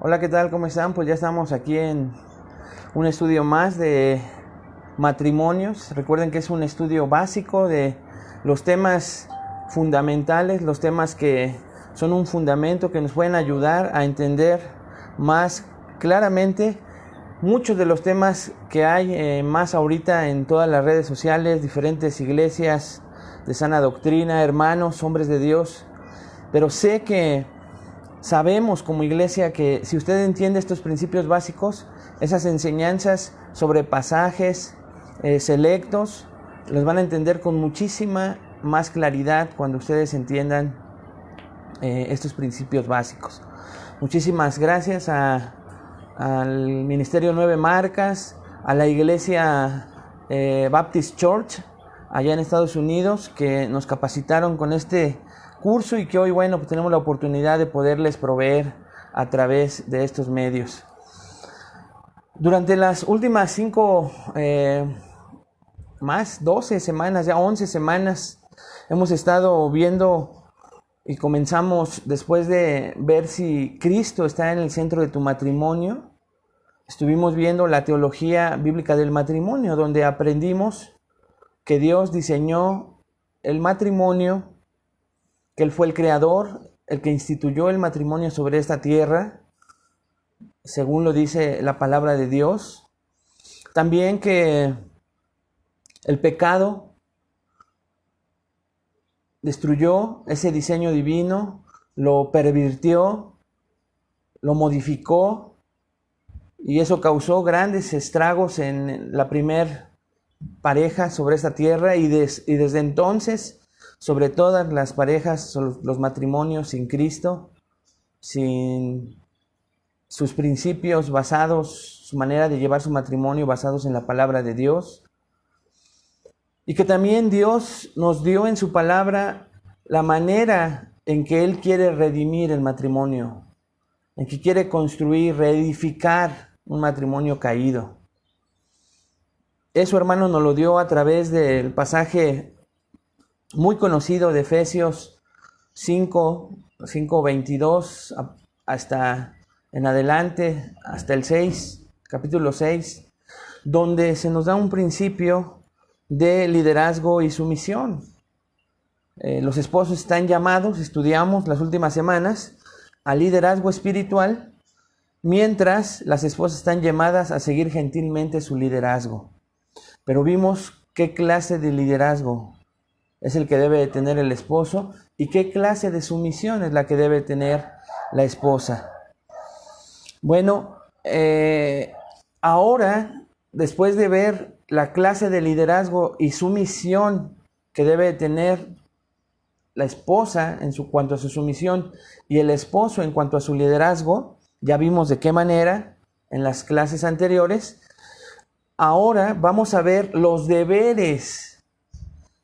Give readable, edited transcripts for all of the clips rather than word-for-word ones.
Hola, ¿qué tal? ¿Cómo están? Pues ya estamos aquí en un estudio más de matrimonios. Recuerden que es un estudio básico de los temas fundamentales, los temas que son un fundamento que nos pueden ayudar a entender más claramente muchos de los temas que hay más ahorita en todas las redes sociales, diferentes iglesias de sana doctrina, hermanos, hombres de Dios. Pero sé que sabemos como iglesia que si usted entiende estos principios básicos, esas enseñanzas sobre pasajes selectos, los van a entender con muchísima más claridad cuando ustedes entiendan estos principios básicos. Muchísimas gracias al Ministerio Nueve Marcas, a la iglesia Baptist Church allá en Estados Unidos, que nos capacitaron con este curso y que hoy, bueno, pues tenemos la oportunidad de poderles proveer a través de estos medios. Durante las últimas 12 semanas, ya 11 semanas, hemos estado viendo y comenzamos después de ver si Cristo está en el centro de tu matrimonio. Estuvimos viendo la teología bíblica del matrimonio, donde aprendimos que Dios diseñó el matrimonio, que Él fue el creador, el que instituyó el matrimonio sobre esta tierra, según lo dice la palabra de Dios. También que el pecado destruyó ese diseño divino, lo pervirtió, lo modificó, y eso causó grandes estragos en la primer pareja sobre esta tierra, y desde entonces sobre todas las parejas, los matrimonios sin Cristo, sin sus principios basados, su manera de llevar su matrimonio basados en la palabra de Dios. Y que también Dios nos dio en su palabra la manera en que Él quiere redimir el matrimonio, en que quiere construir, reedificar un matrimonio caído. Eso, hermano, nos lo dio a través del pasaje muy conocido de Efesios 5:22 hasta en adelante, hasta el 6, capítulo 6, donde se nos da un principio de liderazgo y sumisión. Los esposos están llamados, estudiamos las últimas semanas, al liderazgo espiritual, mientras las esposas están llamadas a seguir gentilmente su liderazgo. Pero vimos qué clase de liderazgo es el que debe de tener el esposo y qué clase de sumisión es la que debe tener la esposa. Bueno, ahora, después de ver la clase de liderazgo y sumisión que debe de tener la esposa cuanto a su sumisión y el esposo en cuanto a su liderazgo, ya vimos de qué manera en las clases anteriores. Ahora vamos a ver los deberes,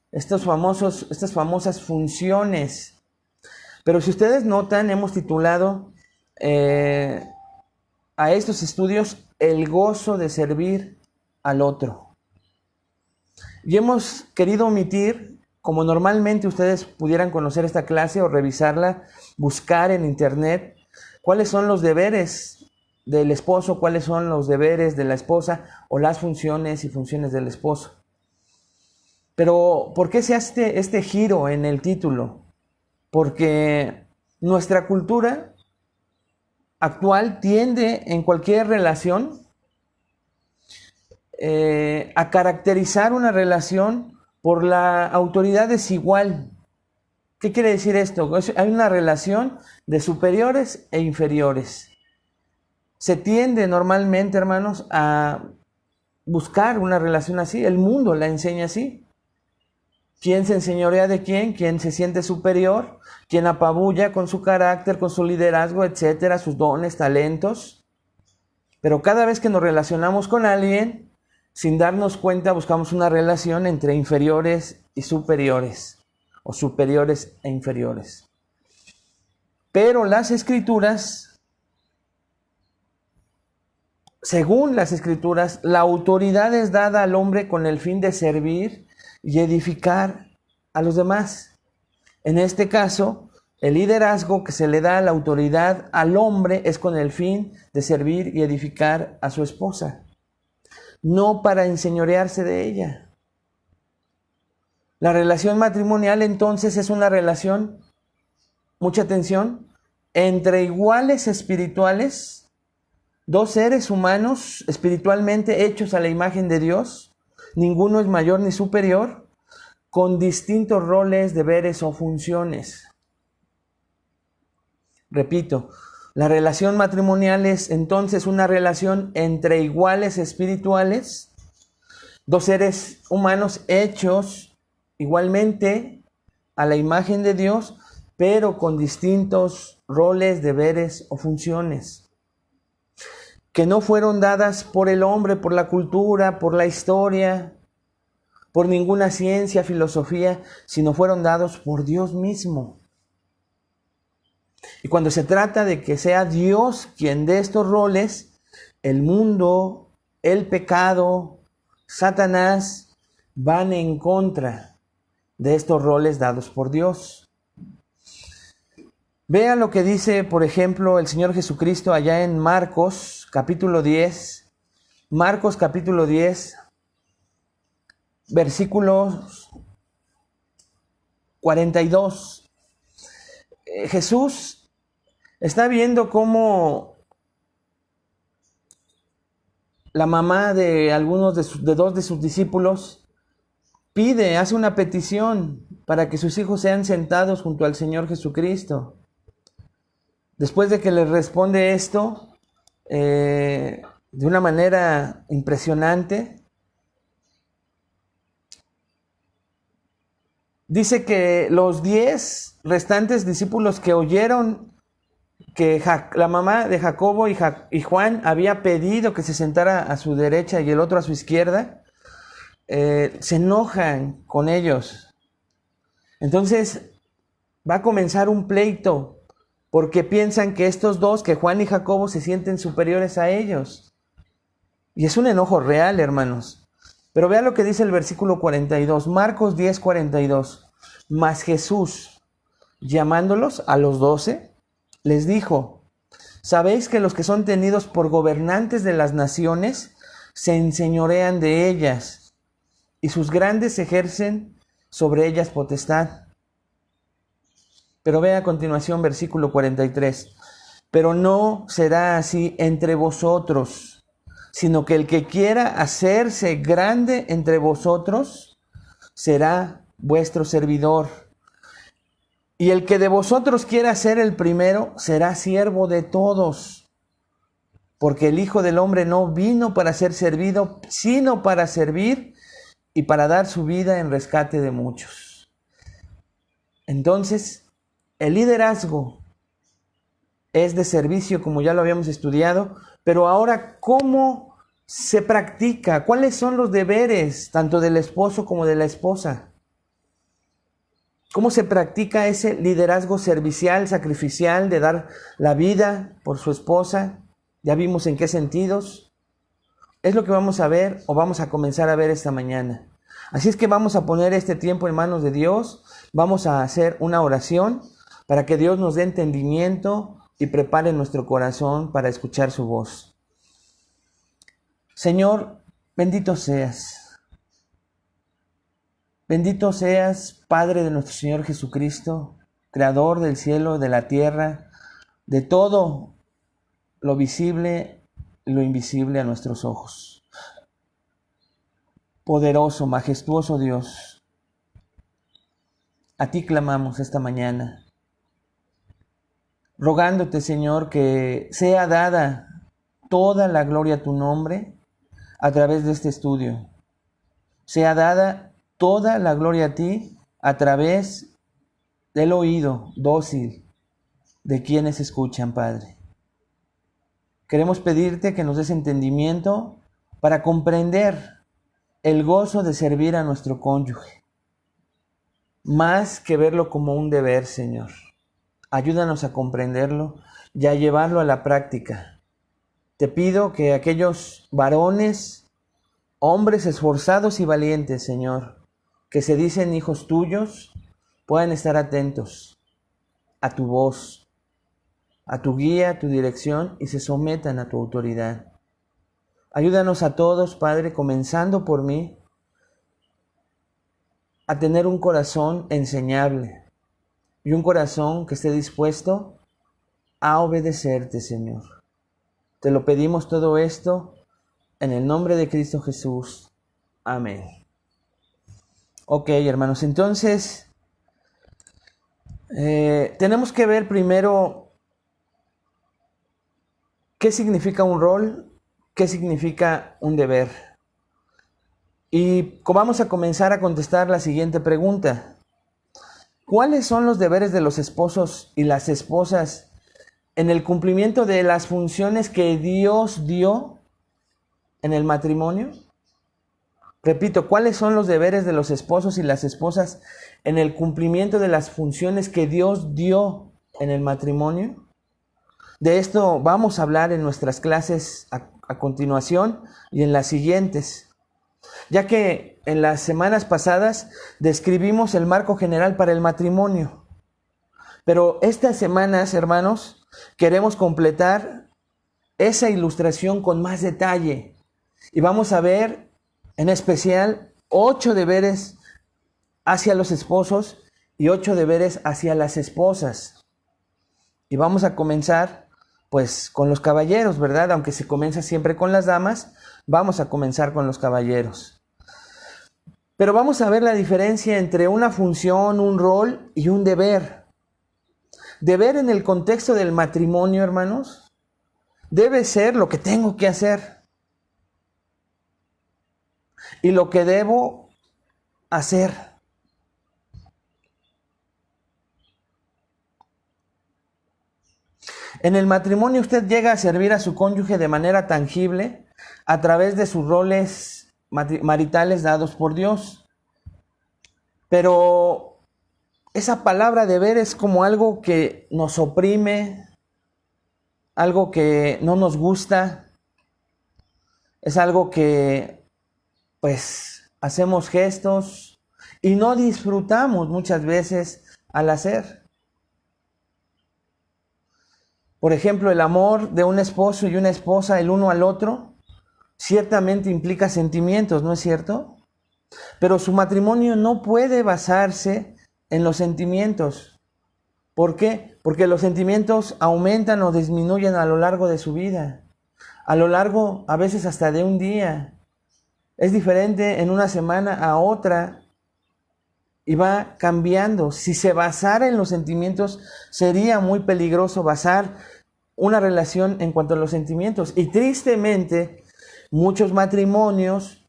estas famosas funciones. Pero si ustedes notan, hemos titulado a estos estudios el gozo de servir al otro. Y hemos querido omitir, como normalmente ustedes pudieran conocer esta clase o revisarla, buscar en internet cuáles son los deberes del esposo, cuáles son los deberes de la esposa o las funciones y funciones del esposo. Pero ¿por qué se hace este giro en el título? Porque nuestra cultura actual tiende en cualquier relación a caracterizar una relación por la autoridad desigual. ¿Qué quiere decir esto? Hay una relación de superiores e inferiores. Se tiende normalmente, hermanos, a buscar una relación así. El mundo la enseña así. ¿Quién se enseñorea de quién? ¿Quién se siente superior? ¿Quién apabulla con su carácter, con su liderazgo, etcétera, sus dones, talentos? Pero cada vez que nos relacionamos con alguien, sin darnos cuenta, buscamos una relación entre inferiores y superiores, o superiores e inferiores. Pero las Escrituras, según las Escrituras, la autoridad es dada al hombre con el fin de servir y edificar a los demás. En este caso, El liderazgo que se le da la autoridad al hombre es con el fin de servir y edificar a su esposa, no para enseñorearse de ella. La relación matrimonial entonces es una relación, mucha atención, entre iguales espirituales, dos seres humanos espiritualmente hechos a la imagen de Dios, ninguno es mayor ni superior, con distintos roles, deberes o funciones. Repito, la relación matrimonial es entonces una relación entre iguales espirituales, dos seres humanos hechos igualmente a la imagen de Dios, pero con distintos roles, deberes o funciones, que no fueron dadas por el hombre, por la cultura, por la historia, por ninguna ciencia, filosofía, sino fueron dados por Dios mismo. Y cuando se trata de que sea Dios quien dé estos roles, el mundo, el pecado, Satanás van en contra de estos roles dados por Dios. Vea lo que dice, por ejemplo, el Señor Jesucristo allá en Marcos capítulo 10. Marcos capítulo 10, versículos 42. Jesús está viendo cómo la mamá de algunos de dos de sus discípulos hace una petición para que sus hijos sean sentados junto al Señor Jesucristo. Después de que les responde esto, de una manera impresionante, dice que los 10 restantes discípulos que oyeron que la mamá de Jacobo y Juan había pedido que se sentara a su derecha y el otro a su izquierda, se enojan con ellos. Entonces va a comenzar un pleito porque piensan que estos dos, que Juan y Jacobo, se sienten superiores a ellos. Y es un enojo real, hermanos. Pero vea lo que dice el versículo 42, Marcos 10, 42. Mas Jesús, llamándolos a los 12, les dijo: ¿sabéis que los que son tenidos por gobernantes de las naciones se enseñorean de ellas, y sus grandes ejercen sobre ellas potestad? Pero vea a continuación versículo 43. Pero no será así entre vosotros, sino que el que quiera hacerse grande entre vosotros será vuestro servidor. Y el que de vosotros quiera ser el primero será siervo de todos. Porque el Hijo del Hombre no vino para ser servido, sino para servir y para dar su vida en rescate de muchos. Entonces, el liderazgo es de servicio, como ya lo habíamos estudiado, pero ahora, ¿cómo se practica? ¿Cuáles son los deberes tanto del esposo como de la esposa? ¿Cómo se practica ese liderazgo servicial, sacrificial, de dar la vida por su esposa? Ya vimos en qué sentidos. Es lo que vamos a ver o vamos a comenzar a ver esta mañana. Así es que vamos a poner este tiempo en manos de Dios. Vamos a hacer una oración para que Dios nos dé entendimiento y prepare nuestro corazón para escuchar su voz. Señor, bendito seas. Bendito seas, Padre de nuestro Señor Jesucristo, Creador del cielo, de la tierra, de todo lo visible y lo invisible a nuestros ojos. Poderoso, majestuoso Dios, a ti clamamos esta mañana, rogándote, Señor, que sea dada toda la gloria a tu nombre a través de este estudio. Sea dada toda la gloria a ti a través del oído dócil de quienes escuchan, Padre. Queremos pedirte que nos des entendimiento para comprender el gozo de servir a nuestro cónyuge, más que verlo como un deber, Señor. Ayúdanos a comprenderlo y a llevarlo a la práctica. Te pido que aquellos varones, hombres esforzados y valientes, Señor, que se dicen hijos tuyos, puedan estar atentos a tu voz, a tu guía, a tu dirección y se sometan a tu autoridad. Ayúdanos a todos, Padre, comenzando por mí, a tener un corazón enseñable y un corazón que esté dispuesto a obedecerte, Señor. Te lo pedimos todo esto en el nombre de Cristo Jesús. Amén. Ok, hermanos, entonces tenemos que ver primero qué significa un rol, qué significa un deber. Y vamos a comenzar a contestar la siguiente pregunta. ¿Cuáles son los deberes de los esposos y las esposas en el cumplimiento de las funciones que Dios dio en el matrimonio? Repito, ¿cuáles son los deberes de los esposos y las esposas en el cumplimiento de las funciones que Dios dio en el matrimonio? De esto vamos a hablar en nuestras clases a continuación y en las siguientes, ya que en las semanas pasadas describimos el marco general para el matrimonio. Pero estas semanas, hermanos, queremos completar esa ilustración con más detalle. Y vamos a ver, en especial, 8 deberes hacia los esposos y 8 deberes hacia las esposas. Y vamos a comenzar, pues, con los caballeros, ¿verdad? Aunque se comienza siempre con las damas, vamos a comenzar con los caballeros. Pero vamos a ver la diferencia entre una función, un rol y un deber. Deber en el contexto del matrimonio, hermanos, debe ser lo que tengo que hacer y lo que debo hacer. En el matrimonio usted llega a servir a su cónyuge de manera tangible a través de sus roles maritales dados por Dios. Pero esa palabra deber es como algo que nos oprime, algo que no nos gusta, es algo que pues hacemos gestos y no disfrutamos muchas veces al hacer. Por ejemplo, el amor de un esposo y una esposa el uno al otro ciertamente implica sentimientos, ¿no es cierto? Pero su matrimonio no puede basarse en los sentimientos. ¿Por qué? Porque los sentimientos aumentan o disminuyen a lo largo de su vida, a lo largo a veces hasta de un día. Es diferente en una semana a otra y va cambiando. Si se basara en los sentimientos, sería muy peligroso basar una relación en cuanto a los sentimientos. Y tristemente, muchos matrimonios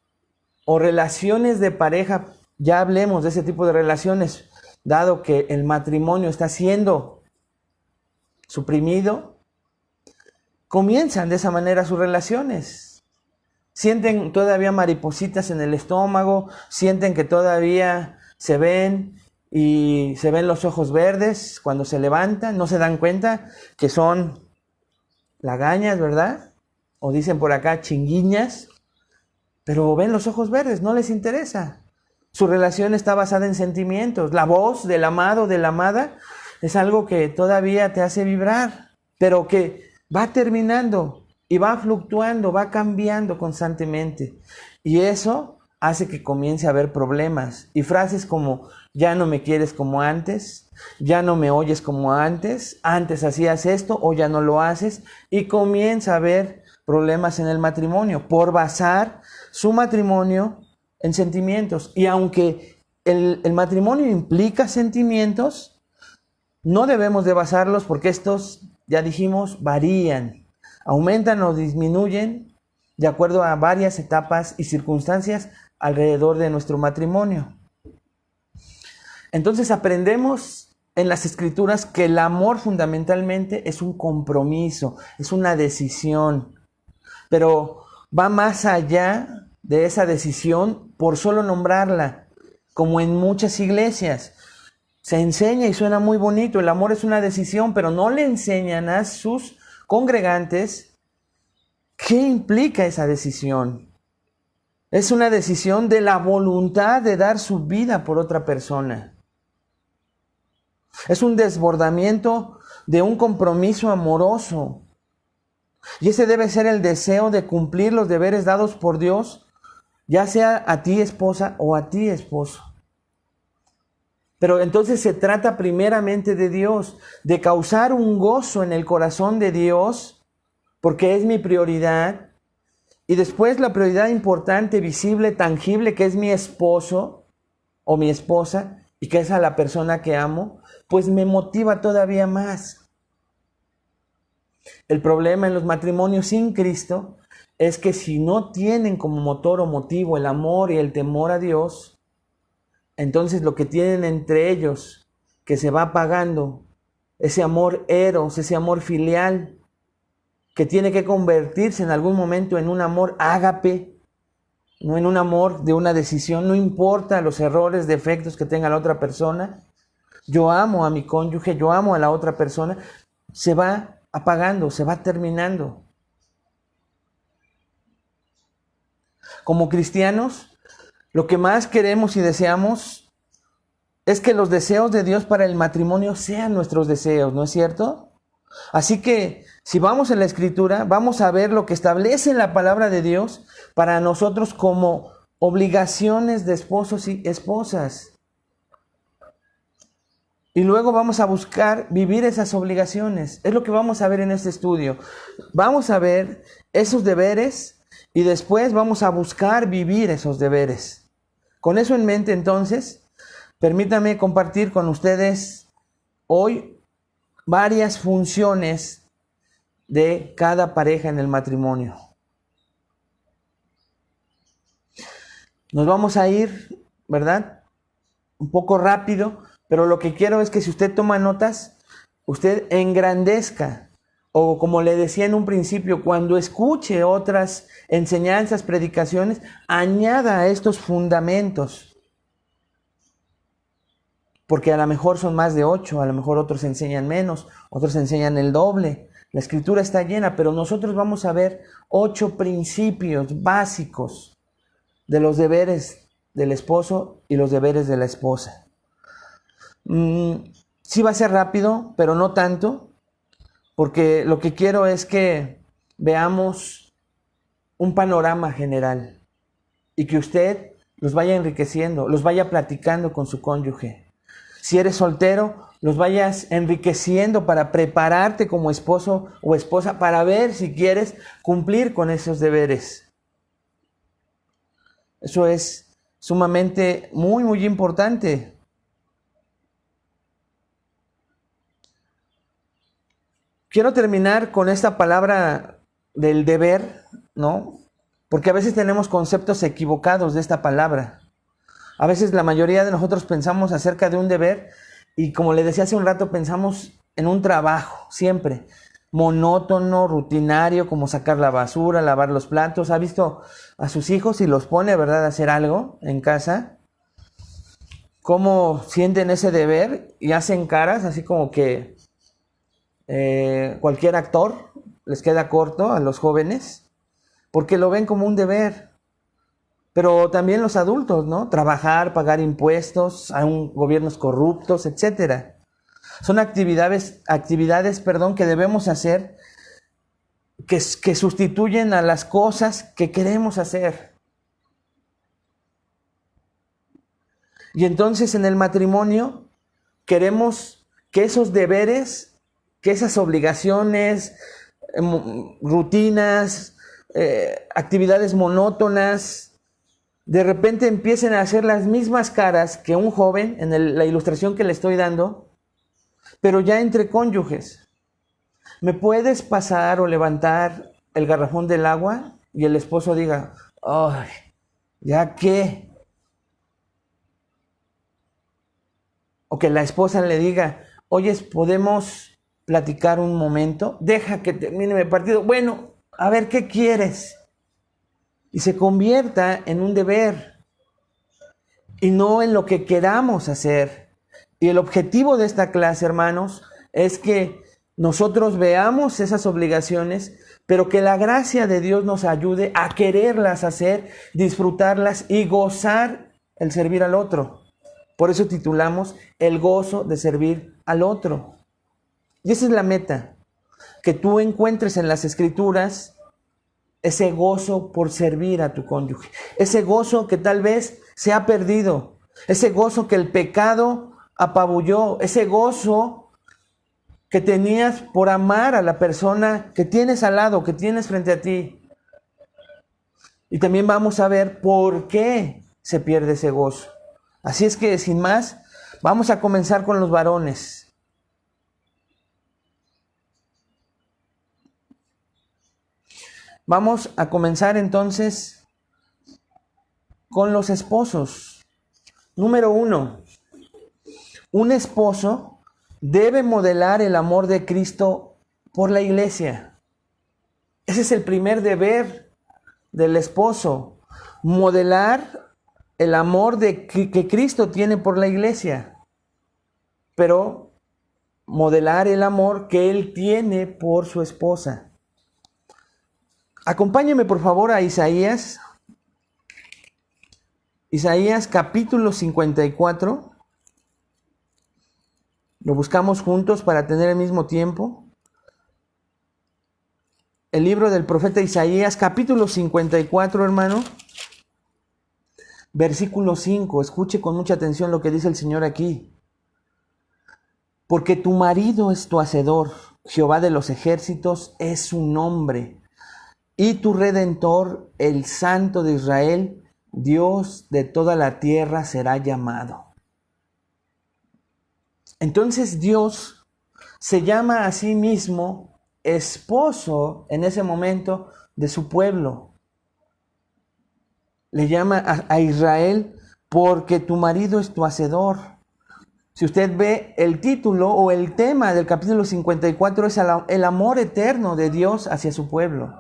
o relaciones de pareja, ya hablemos de ese tipo de relaciones, dado que el matrimonio está siendo suprimido, comienzan de esa manera sus relaciones. Sienten todavía maripositas en el estómago, sienten que todavía se ven y se ven los ojos verdes cuando se levantan, no se dan cuenta que son lagañas, ¿verdad? O dicen por acá chinguiñas, pero ven los ojos verdes, no les interesa. Su relación está basada en sentimientos. La voz del amado, de la amada, es algo que todavía te hace vibrar, pero que va terminando y va fluctuando, va cambiando constantemente. Y eso hace que comience a haber problemas. Y frases como, ya no me quieres como antes, ya no me oyes como antes hacías esto o ya no lo haces. Y comienza a haber problemas en el matrimonio por basar su matrimonio en sentimientos. Y aunque el matrimonio implica sentimientos, no debemos de basarlos porque estos, ya dijimos, varían, aumentan o disminuyen de acuerdo a varias etapas y circunstancias alrededor de nuestro matrimonio. Entonces aprendemos en las Escrituras que el amor fundamentalmente es un compromiso, es una decisión, pero va más allá de esa decisión por solo nombrarla, como en muchas iglesias. Se enseña y suena muy bonito, el amor es una decisión, pero no le enseñan a sus congregantes qué implica esa decisión. Es una decisión de la voluntad de dar su vida por otra persona. Es un desbordamiento de un compromiso amoroso. Y ese debe ser el deseo de cumplir los deberes dados por Dios, ya sea a ti esposa o a ti esposo. Pero entonces se trata primeramente de Dios, de causar un gozo en el corazón de Dios, porque es mi prioridad. Y después la prioridad importante, visible, tangible, que es mi esposo o mi esposa, y que es a la persona que amo, pues me motiva todavía más. El problema en los matrimonios sin Cristo es que si no tienen como motor o motivo el amor y el temor a Dios, entonces lo que tienen entre ellos, que se va apagando, ese amor eros, ese amor filial, que tiene que convertirse en algún momento en un amor ágape, no en un amor de una decisión, no importa los errores, defectos que tenga la otra persona. Yo amo a mi cónyuge, yo amo a la otra persona, se va apagando, se va terminando. Como cristianos, lo que más queremos y deseamos es que los deseos de Dios para el matrimonio sean nuestros deseos, ¿no es cierto? Así que si vamos a la Escritura, vamos a ver lo que establece la palabra de Dios para nosotros como obligaciones de esposos y esposas. Y luego vamos a buscar vivir esas obligaciones. Es lo que vamos a ver en este estudio. Vamos a ver esos deberes y después vamos a buscar vivir esos deberes. Con eso en mente, entonces, permítame compartir con ustedes hoy varias funciones de cada pareja en el matrimonio. Nos vamos a ir, ¿verdad? Un poco rápido, pero lo que quiero es que si usted toma notas, usted engrandezca, o como le decía en un principio, cuando escuche otras enseñanzas, predicaciones, añada a estos fundamentos. Porque a lo mejor son más de 8, a lo mejor otros enseñan menos, otros enseñan el doble. La Escritura está llena, pero nosotros vamos a ver 8 principios básicos de los deberes del esposo y los deberes de la esposa. Sí va a ser rápido, pero no tanto, porque lo que quiero es que veamos un panorama general y que usted los vaya enriqueciendo, los vaya platicando con su cónyuge. Si eres soltero, los vayas enriqueciendo para prepararte como esposo o esposa para ver si quieres cumplir con esos deberes. Eso es sumamente muy importante. Quiero terminar con esta palabra del deber, ¿no? Porque a veces tenemos conceptos equivocados de esta palabra. A veces la mayoría de nosotros pensamos acerca de un deber y, como le decía hace un rato, pensamos en un trabajo, siempre monótono, rutinario, como sacar la basura, lavar los platos. ¿Ha visto a sus hijos y los pone, verdad, a hacer algo en casa? ¿Cómo sienten ese deber y hacen caras así como que cualquier actor les queda corto a los jóvenes? Porque lo ven como un deber. Pero también los adultos, ¿no? Trabajar, pagar impuestos, a gobiernos corruptos, etc. Son actividades, que debemos hacer que sustituyen a las cosas que queremos hacer. Y entonces en el matrimonio queremos que esos deberes, que esas obligaciones, rutinas, actividades monótonas, de repente empiecen a hacer las mismas caras que un joven, en la ilustración que le estoy dando, pero ya entre cónyuges. ¿Me puedes pasar o levantar el garrafón del agua? Y el esposo diga, ¡ay! ¿Ya qué? O que la esposa le diga, oye, ¿podemos platicar un momento? Deja que termine el partido. Bueno, a ver, ¿qué quieres? Y se convierta en un deber y no en lo que queramos hacer. Y el objetivo de esta clase, hermanos, es que nosotros veamos esas obligaciones, pero que la gracia de Dios nos ayude a quererlas hacer, disfrutarlas y gozar el servir al otro. Por eso titulamos El gozo de servir al otro. Y esa es la meta, que tú encuentres en las Escrituras ese gozo por servir a tu cónyuge, ese gozo que tal vez se ha perdido, ese gozo que el pecado apabulló, ese gozo que tenías por amar a la persona que tienes al lado, que tienes frente a ti. Y también vamos a ver por qué se pierde ese gozo. Así es que, sin más, vamos a comenzar con los varones. Vamos a comenzar entonces con los esposos. Número 1. Un esposo debe modelar el amor de Cristo por la iglesia. Ese es el primer deber del esposo. Modelar el amor que Cristo tiene por la iglesia. Pero modelar el amor que Él tiene por su esposa. Acompáñeme por favor a Isaías. Isaías capítulo 54. Lo buscamos juntos para tener el mismo tiempo. El libro del profeta Isaías, capítulo 54, hermano. Versículo 5. Escuche con mucha atención lo que dice el Señor aquí. Porque tu marido es tu hacedor, Jehová de los ejércitos es su nombre. Y tu Redentor, el Santo de Israel, Dios de toda la tierra será llamado. Entonces Dios se llama a sí mismo esposo en ese momento de su pueblo. Le llama a Israel porque tu marido es tu hacedor. Si usted ve el título o el tema del capítulo 54 es el amor eterno de Dios hacia su pueblo.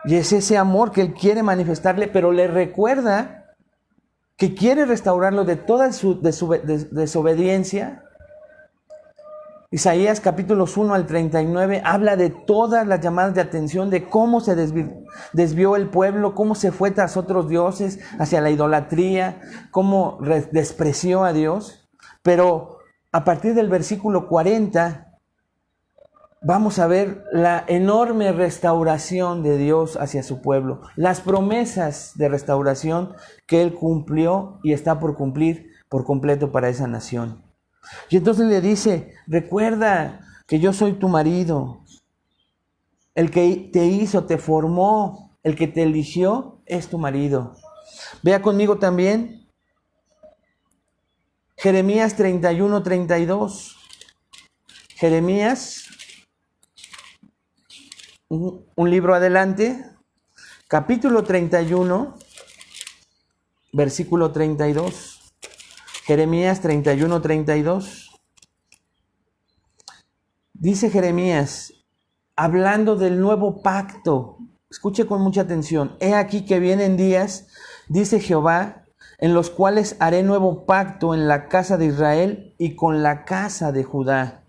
Y es ese amor que Él quiere manifestarle, pero le recuerda que quiere restaurarlo de toda su desobediencia. Isaías capítulos 1 al 39 habla de todas las llamadas de atención de cómo se desvió el pueblo, cómo se fue tras otros dioses, hacia la idolatría, cómo despreció a Dios. Pero a partir del versículo 40 vamos a ver la enorme restauración de Dios hacia su pueblo, las promesas de restauración que Él cumplió y está por cumplir por completo para esa nación. Y entonces le dice, recuerda que yo soy tu marido, el que te hizo, te formó, el que te eligió es tu marido. Vea conmigo también Jeremías 31, 32. Jeremías, un libro adelante, capítulo 31, versículo 32. Jeremías 31, 32. Dice Jeremías, hablando del nuevo pacto, escuche con mucha atención. He aquí que vienen días, dice Jehová, en los cuales haré nuevo pacto en la casa de Israel y con la casa de Judá.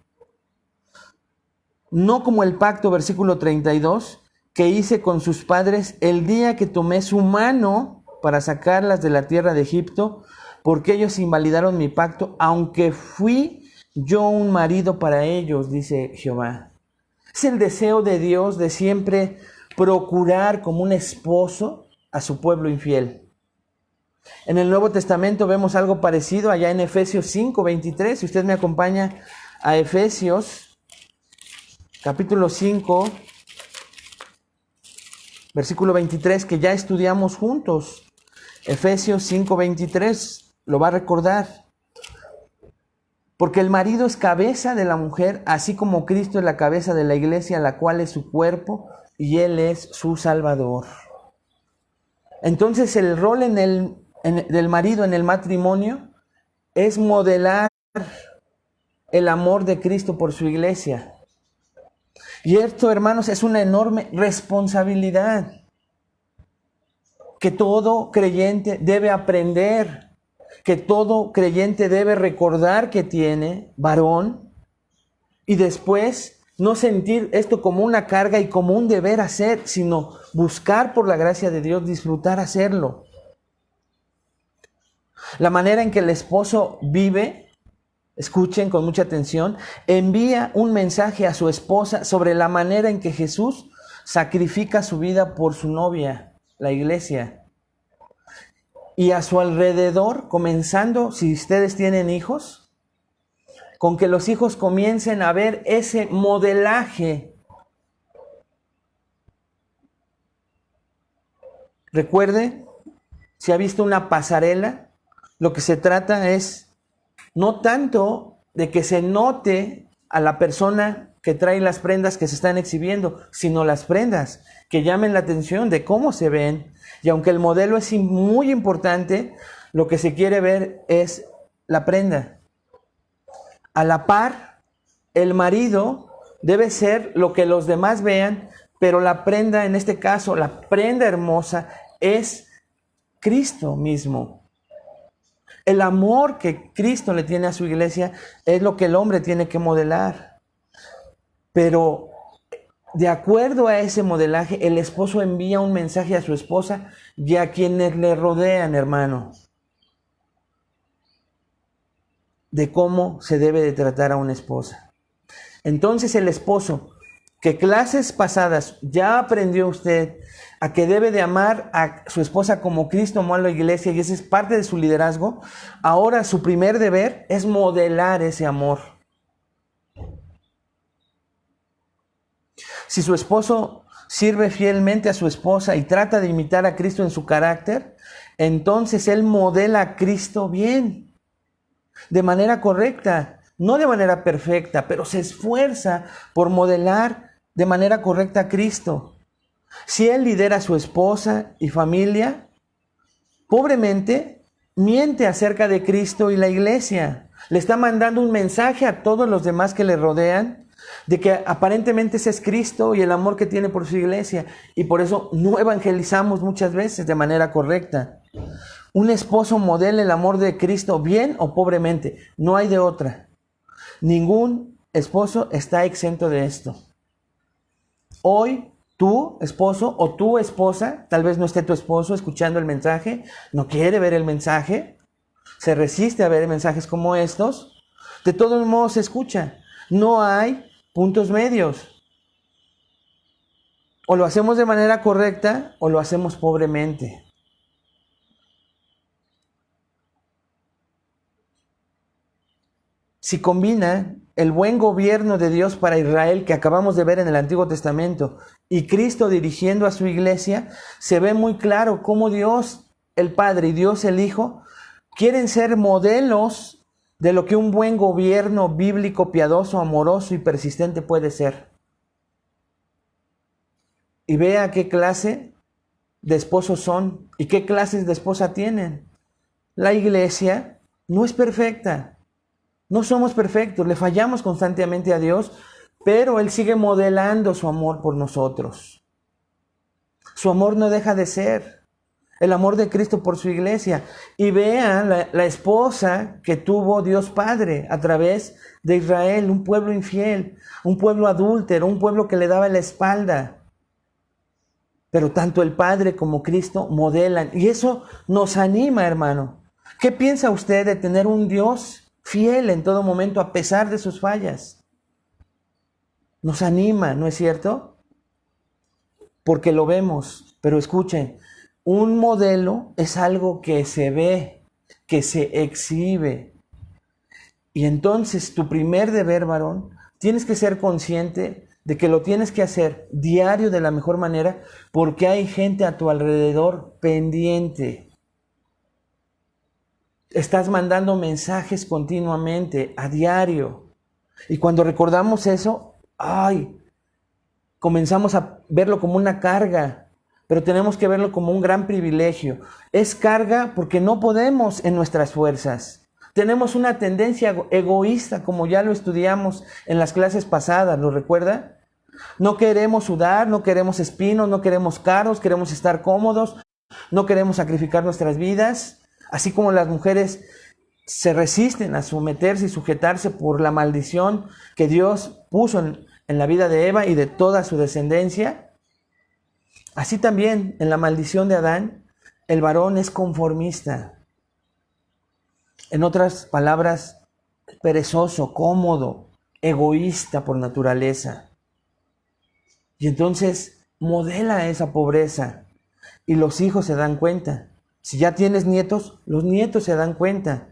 No como el pacto, versículo 32, que hice con sus padres el día que tomé su mano para sacarlas de la tierra de Egipto, porque ellos invalidaron mi pacto, aunque fui yo un marido para ellos, dice Jehová. Es el deseo de Dios de siempre procurar como un esposo a su pueblo infiel. En el Nuevo Testamento vemos algo parecido allá en Efesios 5, 23. Si usted me acompaña a Efesios, capítulo 5, versículo 23, que ya estudiamos juntos. Efesios 5, 23. Lo va a recordar. Porque el marido es cabeza de la mujer, así como Cristo es la cabeza de la iglesia, la cual es su cuerpo, y Él es su Salvador. Entonces el rol del marido en el matrimonio es modelar el amor de Cristo por su iglesia. Y esto, hermanos, es una enorme responsabilidad que todo creyente debe aprender, que todo creyente debe recordar que tiene, varón, y después no sentir esto como una carga y como un deber hacer, sino buscar por la gracia de Dios, disfrutar hacerlo. La manera en que el esposo vive, escuchen con mucha atención, envía un mensaje a su esposa sobre la manera en que Jesús sacrifica su vida por su novia, la iglesia. Y a su alrededor, comenzando, si ustedes tienen hijos, con que los hijos comiencen a ver ese modelaje. Recuerde, si ha visto una pasarela, lo que se trata es no tanto de que se note a la persona que trae las prendas que se están exhibiendo, sino las prendas que llamen la atención de cómo se ven. Y aunque el modelo es muy importante, lo que se quiere ver es la prenda. A la par, el marido debe ser lo que los demás vean, pero la prenda, en este caso, la prenda hermosa, es Cristo mismo. El amor que Cristo le tiene a su iglesia es lo que el hombre tiene que modelar. Pero de acuerdo a ese modelaje, el esposo envía un mensaje a su esposa y a quienes le rodean, hermano, de cómo se debe de tratar a una esposa. Entonces el esposo, que clases pasadas ya aprendió usted a que debe de amar a su esposa como Cristo amó a la iglesia, y ese es parte de su liderazgo, ahora su primer deber es modelar ese amor. Si su esposo sirve fielmente a su esposa y trata de imitar a Cristo en su carácter, entonces él modela a Cristo bien, de manera correcta, no de manera perfecta, pero se esfuerza por modelar de manera correcta a Cristo. Si él lidera a su esposa y familia, pobremente miente acerca de Cristo y la iglesia. Le está mandando un mensaje a todos los demás que le rodean de que aparentemente ese es Cristo y el amor que tiene por su iglesia. Y por eso no evangelizamos muchas veces de manera correcta. Un esposo modela el amor de Cristo bien o pobremente. No hay de otra. Ningún esposo está exento de esto. Hoy, tú, esposo, o tu esposa, tal vez no esté tu esposo escuchando el mensaje, no quiere ver el mensaje, se resiste a ver mensajes como estos. De todos modos se escucha. No hay puntos medios. O lo hacemos de manera correcta o lo hacemos pobremente. Si combina el buen gobierno de Dios para Israel que acabamos de ver en el Antiguo Testamento y Cristo dirigiendo a su iglesia, se ve muy claro cómo Dios el Padre y Dios el Hijo quieren ser modelos de lo que un buen gobierno bíblico, piadoso, amoroso y persistente puede ser. Y vea qué clase de esposos son y qué clases de esposa tienen. La iglesia no es perfecta. No somos perfectos, le fallamos constantemente a Dios, pero Él sigue modelando su amor por nosotros. Su amor no deja de ser el amor de Cristo por su iglesia. Y vean la esposa que tuvo Dios Padre a través de Israel, un pueblo infiel, un pueblo adúltero, un pueblo que le daba la espalda. Pero tanto el Padre como Cristo modelan. Y eso nos anima, hermano. ¿Qué piensa usted de tener un Dios fiel en todo momento a pesar de sus fallas? Nos anima, ¿no es cierto? Porque lo vemos. Pero escuchen, un modelo es algo que se ve, que se exhibe. Y entonces tu primer deber, varón, tienes que ser consciente de que lo tienes que hacer diario de la mejor manera, porque hay gente a tu alrededor pendiente. Estás mandando mensajes continuamente, a diario. Y cuando recordamos eso, comenzamos a verlo como una carga, pero tenemos que verlo como un gran privilegio. Es carga porque no podemos en nuestras fuerzas. Tenemos una tendencia egoísta, como ya lo estudiamos en las clases pasadas, ¿lo recuerda? No queremos sudar, no queremos espinos, no queremos carros, queremos estar cómodos, no queremos sacrificar nuestras vidas. Así como las mujeres se resisten a someterse y sujetarse por la maldición que Dios puso en la vida de Eva y de toda su descendencia, así también en la maldición de Adán, el varón es conformista. En otras palabras, perezoso, cómodo, egoísta por naturaleza. Y entonces modela esa pobreza y los hijos se dan cuenta. Si ya tienes nietos, los nietos se dan cuenta.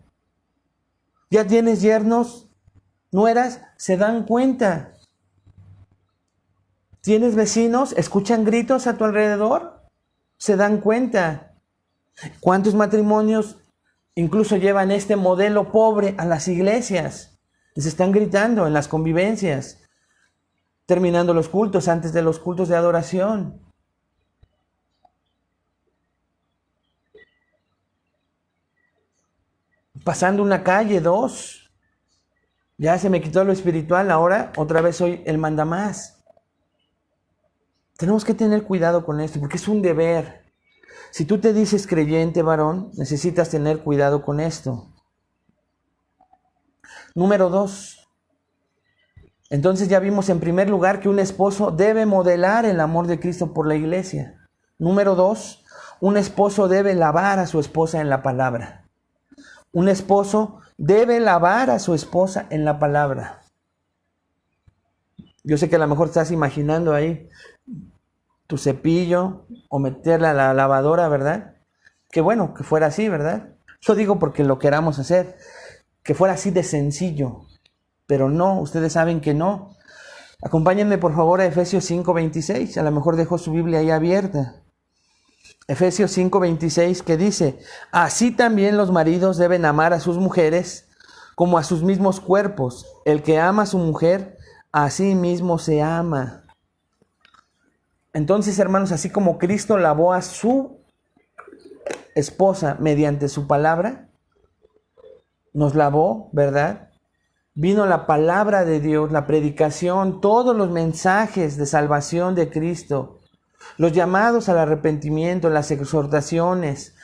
Ya tienes yernos, nueras, se dan cuenta. ¿Tienes vecinos? ¿Escuchan gritos a tu alrededor? Se dan cuenta. ¿Cuántos matrimonios incluso llevan este modelo pobre a las iglesias? Les están gritando en las convivencias, terminando los cultos, antes de los cultos de adoración. Pasando una calle, dos. Ya se me quitó lo espiritual, ahora otra vez soy el mandamás. Tenemos que tener cuidado con esto, porque es un deber. Si tú te dices creyente, varón, necesitas tener cuidado con esto. Número 2. Entonces ya vimos en primer lugar que un esposo debe modelar el amor de Cristo por la iglesia. Número 2. Un esposo debe lavar a su esposa en la palabra. Un esposo debe lavar a su esposa en la palabra. Yo sé que a lo mejor estás imaginando ahí tu cepillo o meterla a la lavadora, ¿verdad? Que bueno, que fuera así, ¿verdad? Yo digo porque lo queramos hacer, que fuera así de sencillo, pero no, ustedes saben que no. Acompáñenme por favor a Efesios 5:26, a lo mejor dejó su Biblia ahí abierta. Efesios 5:26 que dice, así también los maridos deben amar a sus mujeres como a sus mismos cuerpos. El que ama a su mujer, a sí mismo se ama. Entonces, hermanos, así como Cristo lavó a su esposa mediante su palabra, nos lavó, ¿verdad? Vino la palabra de Dios, la predicación, todos los mensajes de salvación de Cristo, los llamados al arrepentimiento, las exhortaciones,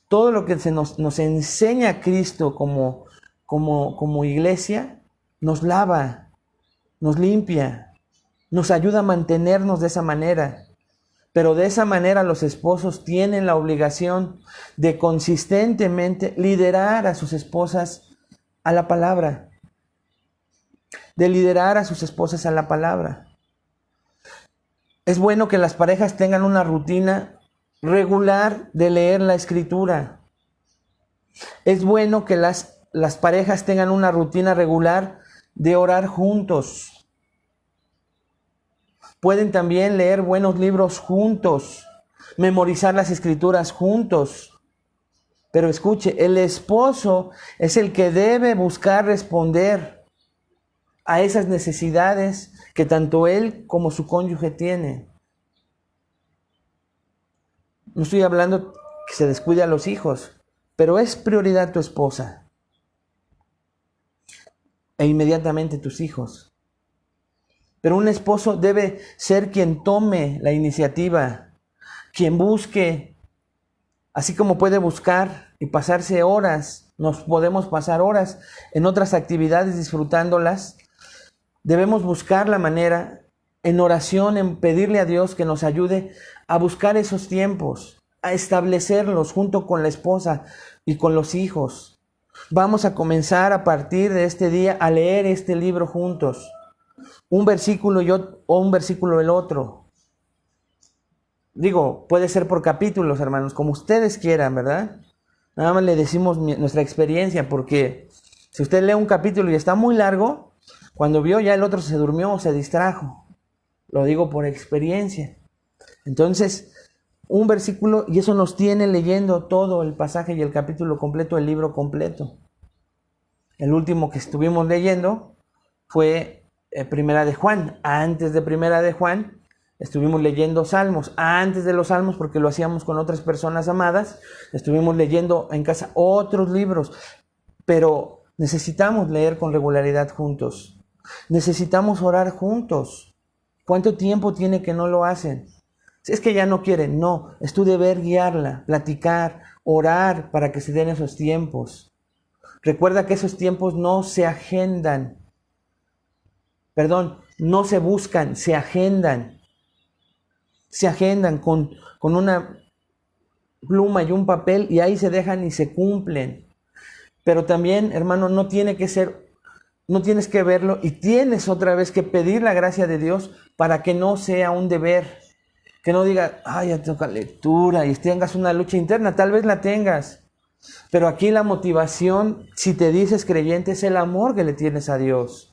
todo lo que nos enseña Cristo como iglesia, nos lava, nos limpia, nos ayuda a mantenernos de esa manera. Pero de esa manera los esposos tienen la obligación de consistentemente liderar a sus esposas a la palabra. De liderar a sus esposas a la palabra. Es bueno que las parejas tengan una rutina regular de leer la escritura. Es bueno que las parejas tengan una rutina regular de orar juntos. Pueden también leer buenos libros juntos, memorizar las escrituras juntos. Pero escuche, el esposo es el que debe buscar responder a esas necesidades que tanto él como su cónyuge tiene. No estoy hablando que se descuide a los hijos, pero es prioridad tu esposa e inmediatamente tus hijos. Pero un esposo debe ser quien tome la iniciativa, quien busque, así como puede buscar y pasarse horas, nos podemos pasar horas en otras actividades disfrutándolas. Debemos buscar la manera en oración, en pedirle a Dios que nos ayude a buscar esos tiempos, a establecerlos junto con la esposa y con los hijos. Vamos a comenzar a partir de este día a leer este libro juntos. Un versículo o un versículo el otro. Digo, puede ser por capítulos, hermanos, como ustedes quieran, ¿verdad? Nada más le decimos nuestra experiencia, porque si usted lee un capítulo y está muy largo, cuando vio ya el otro se durmió o se distrajo. Lo digo por experiencia. Entonces, un versículo, y eso nos tiene leyendo todo el pasaje y el capítulo completo, el libro completo. El último que estuvimos leyendo fue Primera de Juan. Antes de Primera de Juan estuvimos leyendo Salmos. Antes de los Salmos, porque lo hacíamos con otras personas amadas, estuvimos leyendo en casa otros libros. Pero necesitamos leer con regularidad juntos. Necesitamos orar juntos. ¿Cuánto tiempo tiene que no lo hacen? Si es que ya no quieren, no. Es tu deber guiarla, platicar, orar para que se den esos tiempos. Recuerda que esos tiempos no se agendan. No se buscan, se agendan. Se agendan con una pluma y un papel y ahí se dejan y se cumplen. Pero también, hermano, no tienes que verlo y tienes otra vez que pedir la gracia de Dios para que no sea un deber. Que no diga, ay, ya toca lectura y tengas una lucha interna. Tal vez la tengas. Pero aquí la motivación, si te dices creyente, es el amor que le tienes a Dios.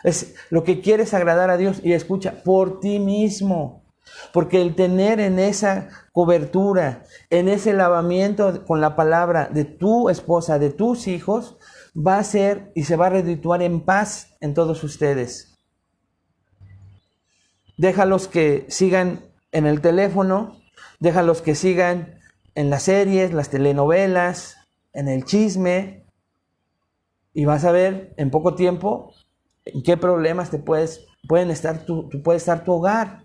Es lo que quieres agradar a Dios. Y escucha, por ti mismo. Porque el tener en esa cobertura, en ese lavamiento con la palabra de tu esposa, de tus hijos, va a ser y se va a redituar en paz en todos ustedes. Déjalos que sigan en el teléfono, déjalos que sigan en las series, las telenovelas, en el chisme, y vas a ver en poco tiempo en qué problemas puede estar tu hogar.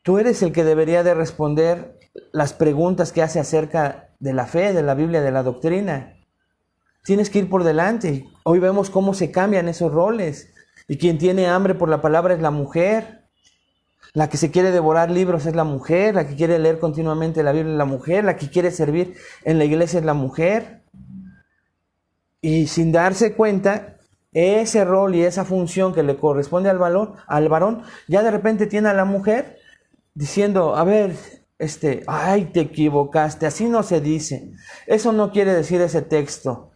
Tú eres el que debería de responder las preguntas que hace acerca de la fe, de la Biblia, de la doctrina. Tienes que ir por delante. Hoy vemos cómo se cambian esos roles. Y quien tiene hambre por la palabra es la mujer. La que se quiere devorar libros es la mujer. La que quiere leer continuamente la Biblia es la mujer. La que quiere servir en la iglesia es la mujer. Y sin darse cuenta, ese rol y esa función que le corresponde al varón, ya de repente tiene a la mujer diciendo, a ver, ay, te equivocaste, así no se dice. Eso no quiere decir ese texto.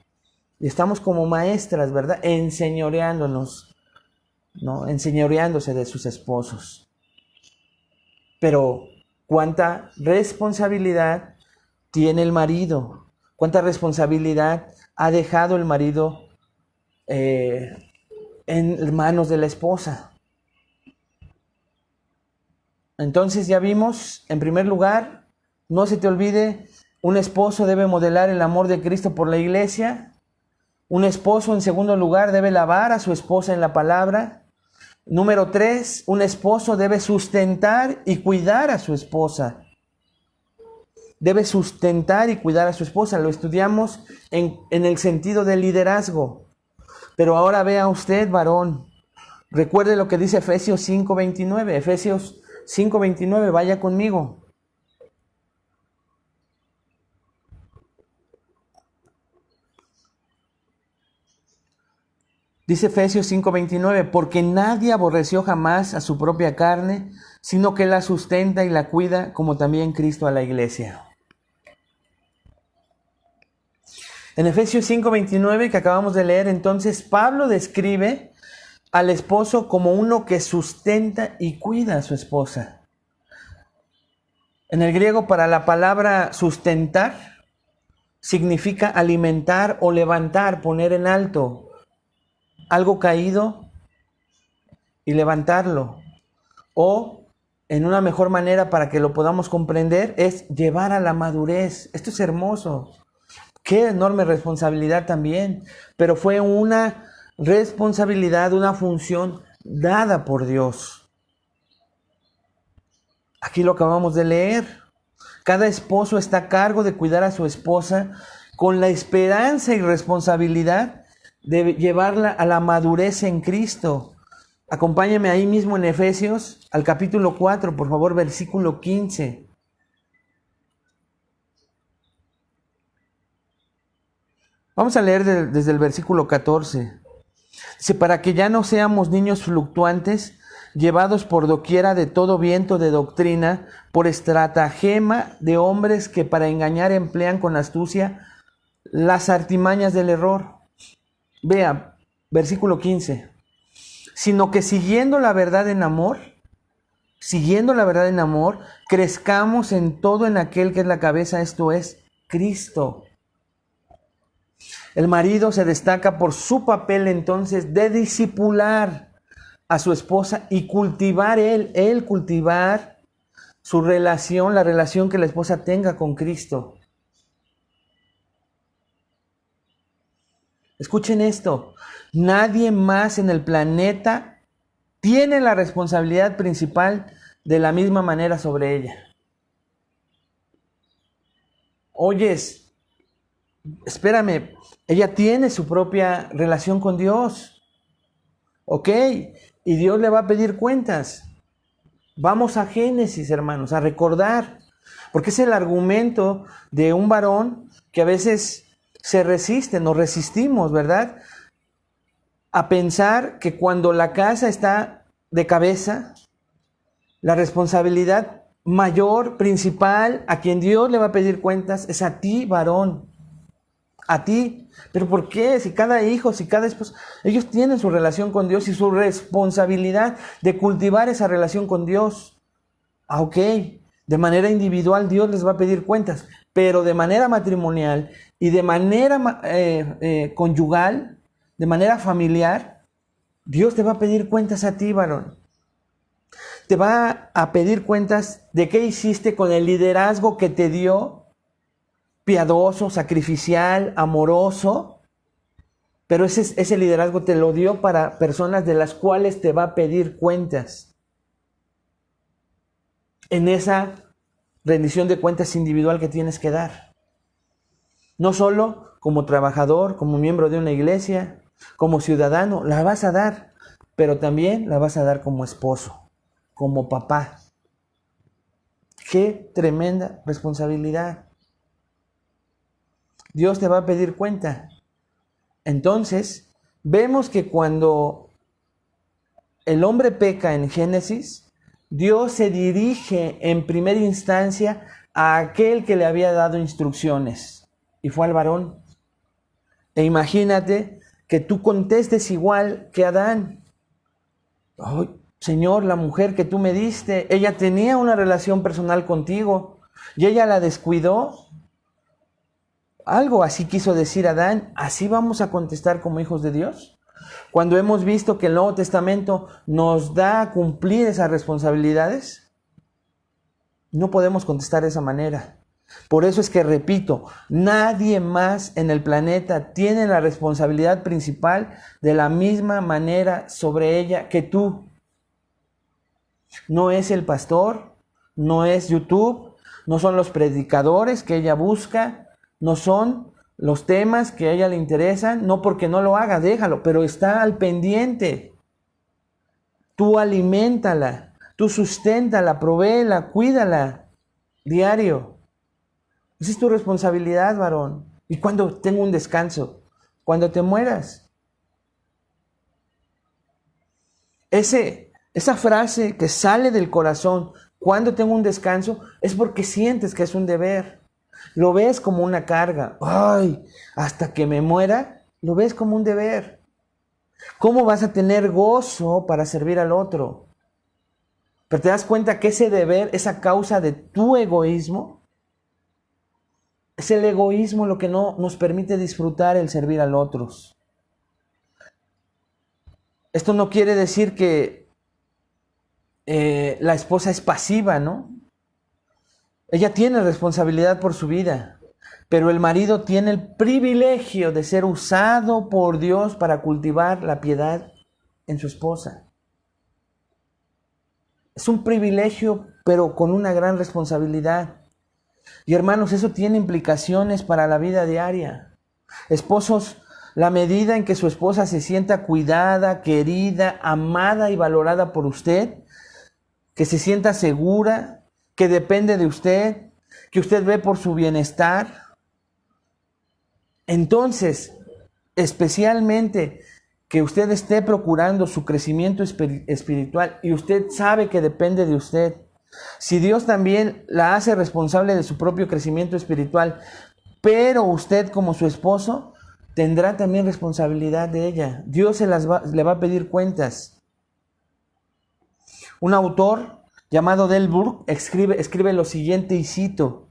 Y estamos como maestras, ¿verdad? Enseñoreándonos, ¿no? Enseñoreándose de sus esposos. Pero, ¿cuánta responsabilidad tiene el marido? ¿Cuánta responsabilidad ha dejado el marido en manos de la esposa? Entonces ya vimos, en primer lugar, no se te olvide, un esposo debe modelar el amor de Cristo por la iglesia. Un esposo, en segundo lugar, debe lavar a su esposa en la palabra. Número 3, un esposo debe sustentar y cuidar a su esposa. Debe sustentar y cuidar a su esposa. Lo estudiamos en el sentido del liderazgo. Pero ahora vea usted, varón, recuerde lo que dice Efesios 5:29. Efesios 5:29, vaya conmigo. Dice Efesios 5:29, porque nadie aborreció jamás a su propia carne, sino que la sustenta y la cuida, como también Cristo a la iglesia. En Efesios 5:29 que acabamos de leer, entonces Pablo describe al esposo como uno que sustenta y cuida a su esposa. En el griego, para la palabra sustentar, significa alimentar o levantar, poner en alto algo caído y levantarlo. O, en una mejor manera para que lo podamos comprender, es llevar a la madurez. Esto es hermoso. Qué enorme responsabilidad también. Pero fue una responsabilidad, una función dada por Dios. Aquí lo acabamos de leer. Cada esposo está a cargo de cuidar a su esposa con la esperanza y responsabilidad de llevarla a la madurez en Cristo. Acompáñame ahí mismo en Efesios, al capítulo 4, por favor, versículo 15. Vamos a leer desde el versículo 14. Dice, para que ya no seamos niños fluctuantes, llevados por doquiera de todo viento de doctrina, por estratagema de hombres que para engañar emplean con astucia las artimañas del error. Vea, versículo 15. Sino que siguiendo la verdad en amor, crezcamos en todo en aquel que es la cabeza, esto es, Cristo. El marido se destaca por su papel entonces de discipular a su esposa y cultivar cultivar su relación, la relación que la esposa tenga con Cristo. Escuchen esto, nadie más en el planeta tiene la responsabilidad principal de la misma manera sobre ella. Oyes, espérame, ella tiene su propia relación con Dios, ¿ok? Y Dios le va a pedir cuentas. Vamos a Génesis, hermanos, a recordar, Porque es el argumento de un varón que a veces se resiste, nos resistimos, ¿verdad? A pensar que cuando la casa está de cabeza, la responsabilidad mayor, principal, a quien Dios le va a pedir cuentas, es a ti, varón. A ti. ¿Pero por qué? Si cada hijo, si cada esposo, ellos tienen su relación con Dios y su responsabilidad de cultivar esa relación con Dios. Ok, de manera individual Dios les va a pedir cuentas, pero de manera matrimonial y de manera conyugal, de manera familiar, Dios te va a pedir cuentas a ti, varón. Te va a pedir cuentas de qué hiciste con el liderazgo que te dio, piadoso, sacrificial, amoroso, pero ese liderazgo te lo dio para personas de las cuales te va a pedir cuentas. En esa rendición de cuentas individual que tienes que dar. No solo como trabajador, como miembro de una iglesia, como ciudadano, la vas a dar, pero también la vas a dar como esposo, como papá. ¡Qué tremenda responsabilidad! Dios te va a pedir cuenta. Entonces, vemos que cuando el hombre peca en Génesis, Dios se dirige en primera instancia a aquel que le había dado instrucciones, y fue al varón. E imagínate que tú contestes igual que Adán. Oh, Señor, la mujer que tú me diste, ella tenía una relación personal contigo y ella la descuidó. Algo así quiso decir Adán. ¿Así vamos a contestar como hijos de Dios? Cuando hemos visto que el Nuevo Testamento nos da a cumplir esas responsabilidades, no podemos contestar de esa manera. Por eso es que repito, nadie más en el planeta tiene la responsabilidad principal de la misma manera sobre ella que tú. No es el pastor, no es YouTube, no son los predicadores que ella busca, no son los temas que a ella le interesan, no porque no lo haga, déjalo, pero está al pendiente. Tú aliméntala, tú susténtala, provéela, cuídala, diario. Esa es tu responsabilidad, varón. ¿Y cuando tengo un descanso? Cuando te mueras. Esa frase que sale del corazón, cuando tengo un descanso, es porque sientes que es un deber. Lo ves como una carga. Ay, hasta que me muera, lo ves como un deber. ¿Cómo vas a tener gozo para servir al otro? Pero te das cuenta que ese deber es a causa de tu egoísmo. Es el egoísmo lo que no nos permite disfrutar el servir a los otros. Esto no quiere decir que la esposa es pasiva, ¿no? Ella tiene responsabilidad por su vida, pero el marido tiene el privilegio de ser usado por Dios para cultivar la piedad en su esposa. Es un privilegio, pero con una gran responsabilidad. Y hermanos, eso tiene implicaciones para la vida diaria. Esposos, la medida en que su esposa se sienta cuidada, querida, amada y valorada por usted, que se sienta segura, que depende de usted, que usted ve por su bienestar, entonces, especialmente que usted esté procurando su crecimiento espiritual y usted sabe que depende de usted. Si Dios también la hace responsable de su propio crecimiento espiritual, pero usted como su esposo tendrá también responsabilidad de ella. Dios le va a pedir cuentas. Un autor llamado Delbourg escribe lo siguiente y cito: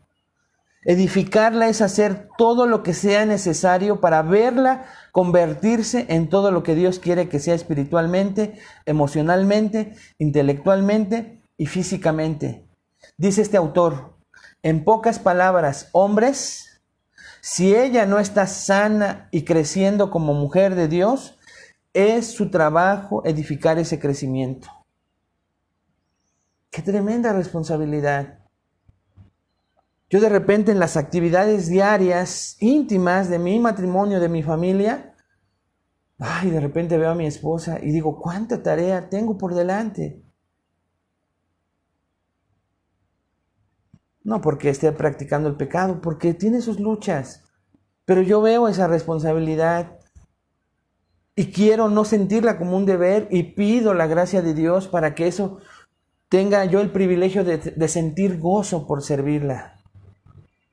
edificarla es hacer todo lo que sea necesario para verla convertirse en todo lo que Dios quiere que sea espiritualmente, emocionalmente, intelectualmente y físicamente. Dice este autor, en pocas palabras, hombres, si ella no está sana y creciendo como mujer de Dios, es su trabajo edificar ese crecimiento. ¡Qué tremenda responsabilidad! Yo de repente en las actividades diarias, íntimas de mi matrimonio, de mi familia, de repente veo a mi esposa y digo, ¿cuánta tarea tengo por delante? No porque esté practicando el pecado, porque tiene sus luchas. Pero yo veo esa responsabilidad y quiero no sentirla como un deber y pido la gracia de Dios para que eso tenga yo el privilegio de sentir gozo por servirla.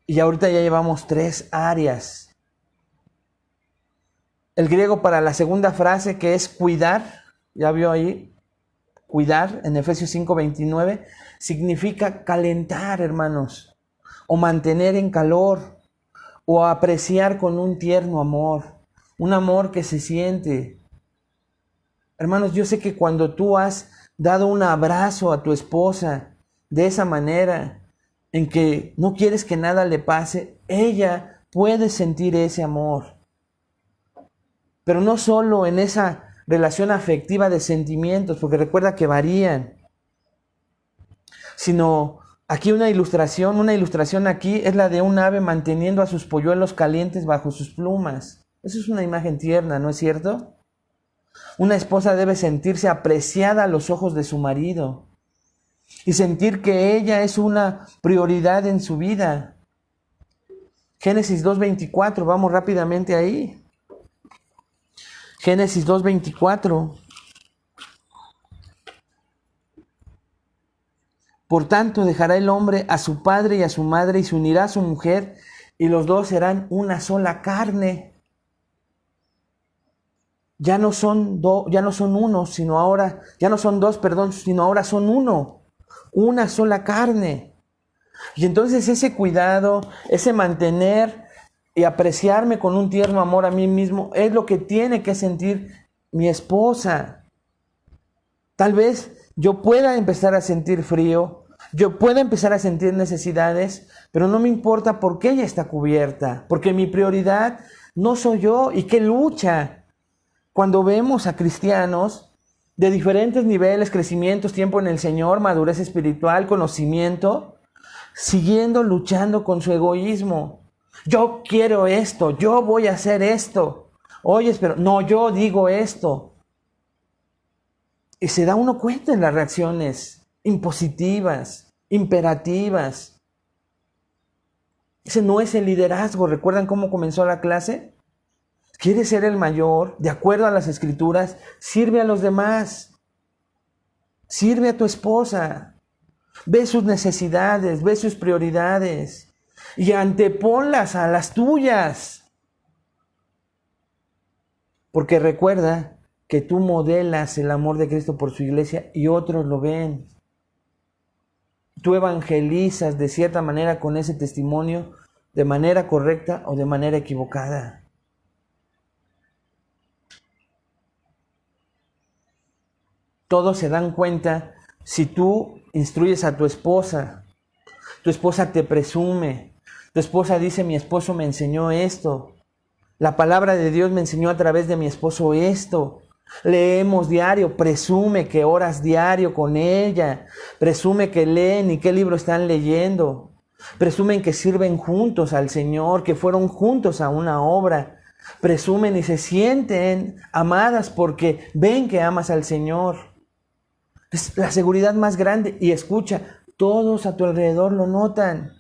Y ahorita ya llevamos 3 áreas. El griego para la segunda frase, que es cuidar, ya vio ahí, cuidar en Efesios 5:29, significa calentar, hermanos, o mantener en calor, o apreciar con un tierno amor, un amor que se siente. Hermanos, yo sé que cuando tú has dado un abrazo a tu esposa de esa manera, en que no quieres que nada le pase, ella puede sentir ese amor. Pero no solo en esa relación afectiva de sentimientos, porque recuerda que varían, sino aquí una ilustración aquí es la de un ave manteniendo a sus polluelos calientes bajo sus plumas. Eso es una imagen tierna, ¿no es cierto? Una esposa debe sentirse apreciada a los ojos de su marido y sentir que ella es una prioridad en su vida. Génesis 2:24, vamos rápidamente ahí. Génesis 2:24. Por tanto, dejará el hombre a su padre y a su madre y se unirá a su mujer y los dos serán una sola carne. Ya no son uno, sino ahora, ya no son dos, perdón, sino ahora son uno. Una sola carne. Y entonces ese cuidado, ese mantener y apreciarme con un tierno amor a mí mismo es lo que tiene que sentir mi esposa. Tal vez yo pueda empezar a sentir frío, yo pueda empezar a sentir necesidades, pero no me importa porque ella está cubierta, porque mi prioridad no soy yo. ¿Y qué lucha? Cuando vemos a cristianos de diferentes niveles, crecimientos, tiempo en el Señor, madurez espiritual, conocimiento, siguiendo luchando con su egoísmo. Yo quiero esto, yo voy a hacer esto. Oye, pero no, yo digo esto. Y se da uno cuenta en las reacciones impositivas, imperativas. Ese no es el liderazgo. ¿Recuerdan cómo comenzó la clase? ¿Quieres ser el mayor? De acuerdo a las Escrituras, sirve a los demás. Sirve a tu esposa. Ve sus necesidades, ve sus prioridades y anteponlas a las tuyas. Porque recuerda que tú modelas el amor de Cristo por su iglesia y otros lo ven. Tú evangelizas de cierta manera con ese testimonio, de manera correcta o de manera equivocada. Todos se dan cuenta si tú instruyes a tu esposa te presume, tu esposa dice: mi esposo me enseñó esto, la palabra de Dios me enseñó a través de mi esposo esto, leemos diario, presume que oras diario con ella, presume que leen y qué libro están leyendo, presumen que sirven juntos al Señor, que fueron juntos a una obra, presumen y se sienten amadas porque ven que amas al Señor. Es la seguridad más grande. Y escucha, todos a tu alrededor lo notan.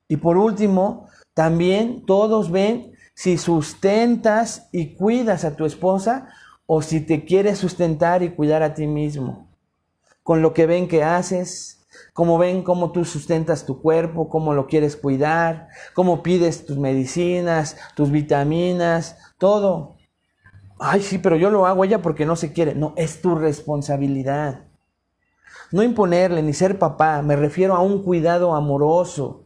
Y por último, también todos ven si sustentas y cuidas a tu esposa o si te quieres sustentar y cuidar a ti mismo. Con lo que ven que haces, como ven cómo tú sustentas tu cuerpo, cómo lo quieres cuidar, cómo pides tus medicinas, tus vitaminas, todo. Ay, sí, pero yo lo hago ella porque no se quiere. No, es tu responsabilidad. No imponerle ni ser papá, me refiero a un cuidado amoroso.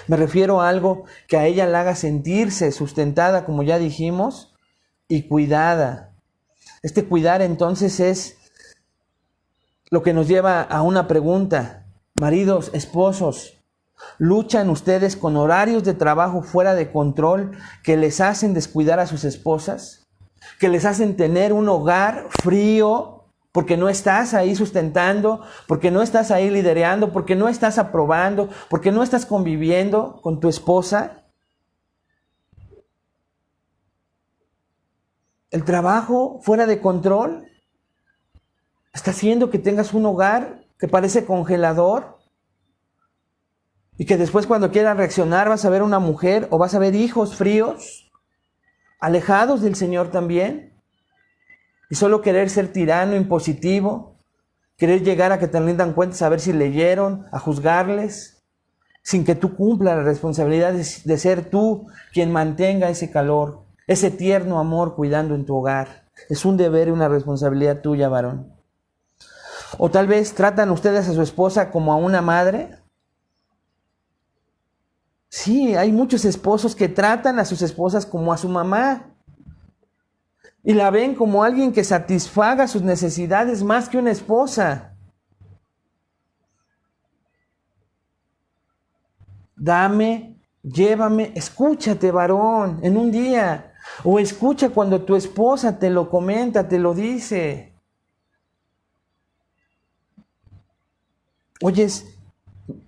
Me refiero a algo que a ella la haga sentirse sustentada, como ya dijimos, y cuidada. Este cuidar entonces es lo que nos lleva a una pregunta. Maridos, esposos, ¿luchan ustedes con horarios de trabajo fuera de control que les hacen descuidar a sus esposas? ¿Que les hacen tener un hogar frío porque no estás ahí sustentando, porque no estás ahí liderando, porque no estás aprobando, porque no estás conviviendo con tu esposa? ¿El trabajo fuera de control está haciendo que tengas un hogar que parece congelador? Y que después cuando quieras reaccionar vas a ver una mujer o vas a ver hijos fríos, alejados del Señor también. Y solo querer ser tirano, impositivo, querer llegar a que te rindan cuentas a ver si leyeron, a juzgarles, sin que tú cumplas la responsabilidad de ser tú quien mantenga ese calor, ese tierno amor cuidando en tu hogar. Es un deber y una responsabilidad tuya, varón. O tal vez tratan ustedes a su esposa como a una madre. Sí, hay muchos esposos que tratan a sus esposas como a su mamá. Y la ven como alguien que satisfaga sus necesidades más que una esposa. Dame, llévame, escúchate, varón, en un día. O escucha cuando tu esposa te lo comenta, te lo dice. Oyes,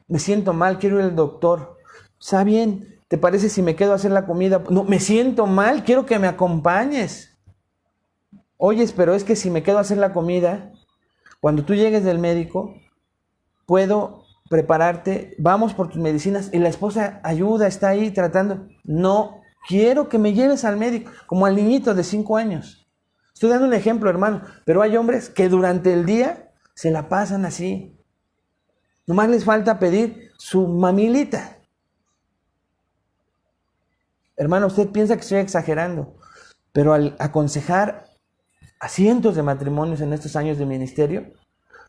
me siento mal, quiero ir al doctor. Está bien, ¿te parece si me quedo a hacer la comida? No, me siento mal, quiero que me acompañes. Oyes, pero es que si me quedo a hacer la comida, cuando tú llegues del médico, puedo prepararte, vamos por tus medicinas y la esposa ayuda, está ahí tratando. No, quiero que me lleves al médico, como al niñito de 5 años. Estoy dando un ejemplo, hermano, pero hay hombres que durante el día se la pasan así. Nomás les falta pedir su mamilita. Hermano, usted piensa que estoy exagerando, pero al aconsejar a cientos de matrimonios en estos años de ministerio,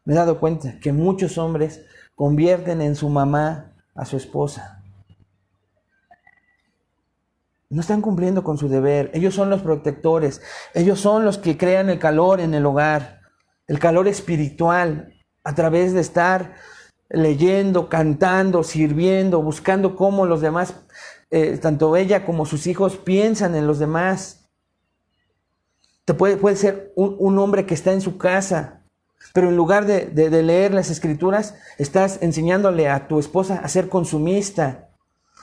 me he dado cuenta que muchos hombres convierten en su mamá a su esposa. No están cumpliendo con su deber. Ellos son los protectores. Ellos son los que crean el calor en el hogar, el calor espiritual, a través de estar leyendo, cantando, sirviendo, buscando cómo los demás, tanto ella como sus hijos, piensan en los demás. Puede ser un hombre que está en su casa, pero en lugar de leer las escrituras, estás enseñándole a tu esposa a ser consumista.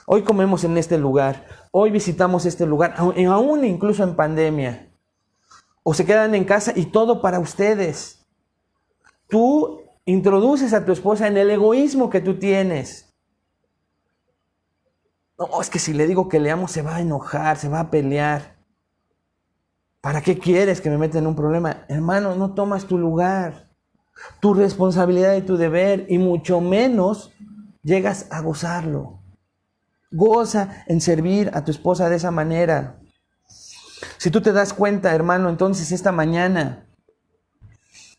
Hoy comemos en este lugar, hoy visitamos este lugar, aún incluso en pandemia. O se quedan en casa y todo para ustedes. Tú introduces a tu esposa en el egoísmo que tú tienes. No, es que si le digo que le amo se va a enojar, se va a pelear. ¿Para qué quieres que me meta en un problema? Hermano, no tomas tu lugar, tu responsabilidad y tu deber, y mucho menos llegas a gozarlo. Goza en servir a tu esposa de esa manera. Si tú te das cuenta, hermano, entonces esta mañana,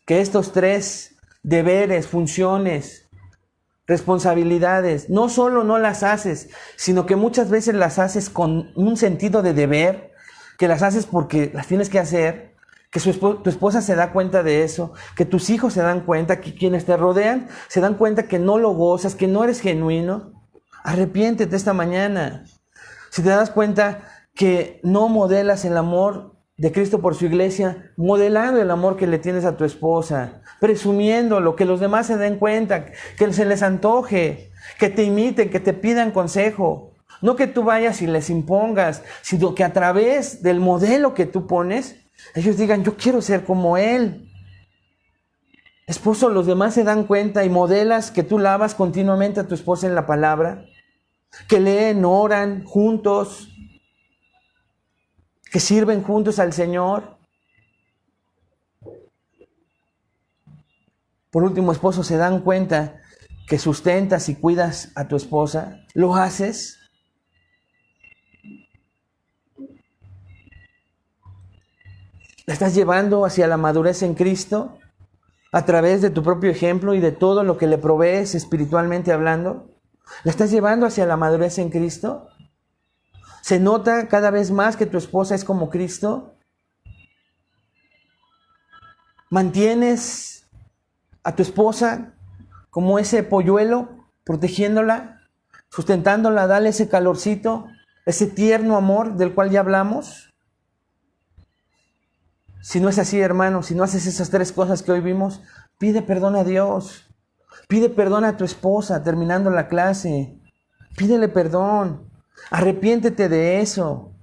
que estos 3 deberes, funciones, responsabilidades, no solo no las haces, sino que muchas veces las haces con un sentido de deber, que las haces porque las tienes que hacer, que tu esposa se da cuenta de eso, que tus hijos se dan cuenta, que quienes te rodean se dan cuenta que no lo gozas, que no eres genuino. Arrepiéntete esta mañana. Si te das cuenta que no modelas el amor de Cristo por su iglesia, modelando el amor que le tienes a tu esposa, presumiéndolo, que los demás se den cuenta, que se les antoje, que te imiten, que te pidan consejo. No que tú vayas y les impongas, sino que a través del modelo que tú pones, ellos digan, yo quiero ser como él. Esposo, los demás se dan cuenta y modelas que tú lavas continuamente a tu esposa en la palabra, que leen, oran juntos, que sirven juntos al Señor. Por último, esposo, se dan cuenta que sustentas y cuidas a tu esposa. ¿Lo haces? ¿La estás llevando hacia la madurez en Cristo a través de tu propio ejemplo y de todo lo que le provees espiritualmente hablando? ¿La estás llevando hacia la madurez en Cristo? ¿Se nota cada vez más que tu esposa es como Cristo? ¿Mantienes a tu esposa como ese polluelo, protegiéndola, sustentándola, dale ese calorcito, ese tierno amor del cual ya hablamos? Si no es así, hermano, si no haces esas 3 cosas que hoy vimos, pide perdón a Dios. Pide perdón a tu esposa terminando la clase. Pídele perdón. Arrepiéntete de eso.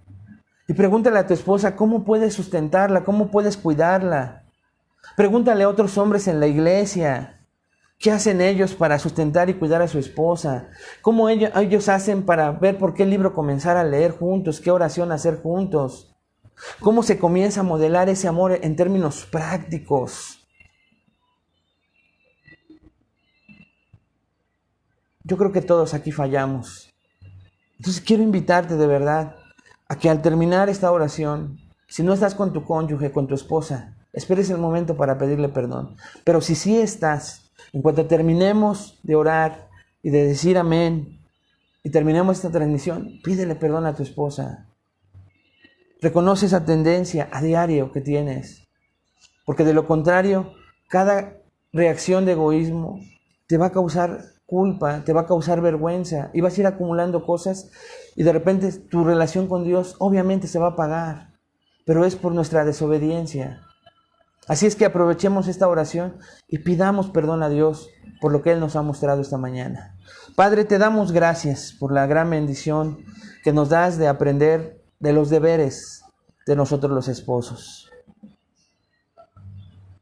Y pregúntale a tu esposa cómo puedes sustentarla, cómo puedes cuidarla. Pregúntale a otros hombres en la iglesia. ¿Qué hacen ellos para sustentar y cuidar a su esposa? ¿Cómo ellos hacen para ver por qué libro comenzar a leer juntos? ¿Qué oración hacer juntos? ¿Cómo se comienza a modelar ese amor en términos prácticos? Yo creo que todos aquí fallamos. Entonces quiero invitarte de verdad a que al terminar esta oración, si no estás con tu cónyuge, con tu esposa, esperes el momento para pedirle perdón. Pero si sí estás, en cuanto terminemos de orar y de decir amén y terminemos esta transmisión, pídele perdón a tu esposa. Reconoce esa tendencia a diario que tienes, porque de lo contrario, cada reacción de egoísmo te va a causar culpa, te va a causar vergüenza y vas a ir acumulando cosas y de repente tu relación con Dios obviamente se va a apagar, pero es por nuestra desobediencia. Así es que aprovechemos esta oración y pidamos perdón a Dios por lo que Él nos ha mostrado esta mañana. Padre, te damos gracias por la gran bendición que nos das de aprender de los deberes de nosotros los esposos.